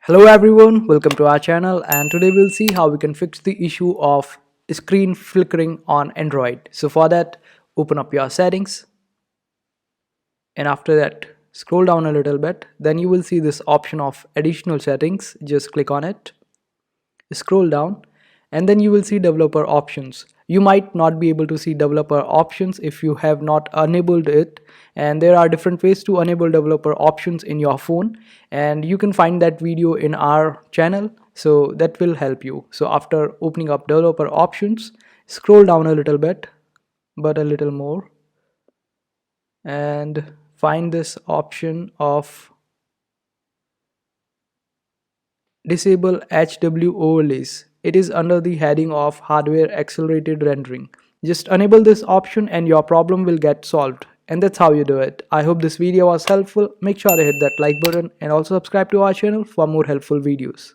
Hello everyone, welcome to our channel, and today we'll see how we can fix the issue of screen flickering on Android. So for that, open up your settings, and after that scroll down a little bit. Then you will see this option of additional settings. Just click on it, scroll down, and then you will see developer options. You might not be able to see developer options if you have not enabled it, and there are different ways to enable developer options in your phone, and you can find that video in our channel, so that will help you. So after opening up developer options, scroll down a little bit, but a little more, and find this option of disable HW overlays. It is under the heading of hardware accelerated rendering. Just enable this option and your problem will get solved. And that's how you do it. I hope this video was helpful. Make sure to hit that like button and also subscribe to our channel for more helpful videos.